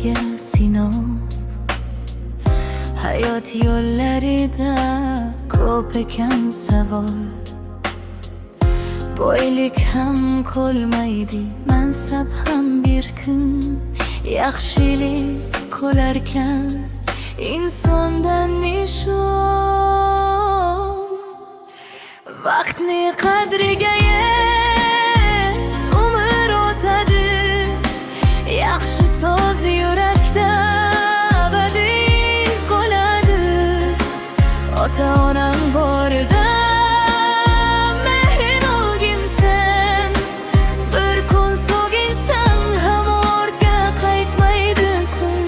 ko'zlarga sinov. Hayot yo'llarida ko'p ekan savol. Boylik ham qolmaydi, mansab ham bir kun yaxshilik qolarkan insondan nishon. Vaqtni qadriga yet, umr o'tadi. Yaxshi so'z yurakda abadiy qoladi. Ota-onang borida mehrin olgin sen. Bir kun so'ginsan ham ortga qaytmaydi kun.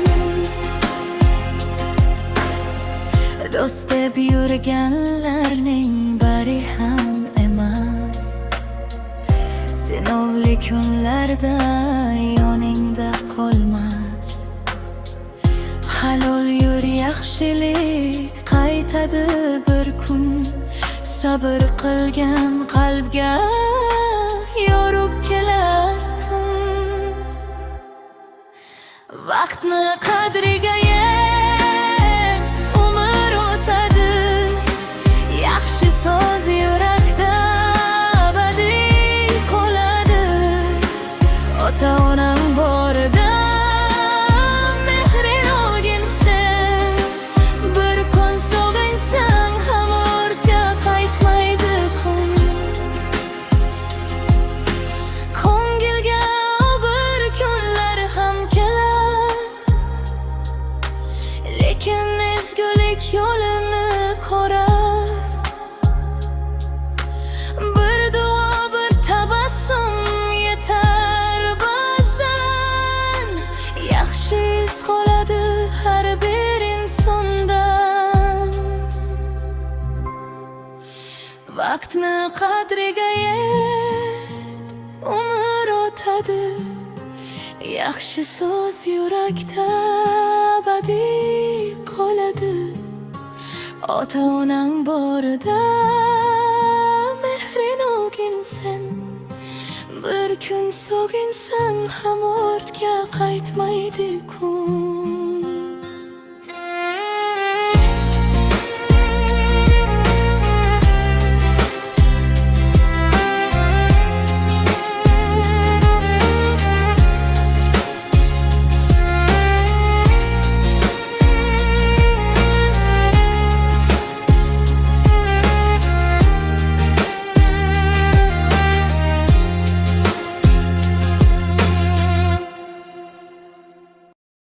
Do'st deb yurganlarning bari ham emas. Sinovli kunlarda yoningda qolmas. Halol yur, yaxshilik qaytadi bir kun. Sabr qilgan qalbga yorug' kelar tun. Vaqtni qadriga yet, umr o'tadi. Yaxshi so'z yurakda abadiy qoladi. Ota-onang borida mehrin olgin sen. Bir kun so'ginsang ham ortga qaytmaydi kun. Ko'ngilga og'ir kunlar ham kelar, lekin ezgulik yo'lini ko'rar. Bir duo, bir tabassum yetar ba'zan. Yaxshi iz qoladi har bir insondan. Vaqtni qadriga yet, umr o'tadi. Yaxshi so'z yurakda abadiy qoladi. Ota-onang borida mehrin olgin sen. Bir kun so'ginsang ham ortga qaytmaydi kun.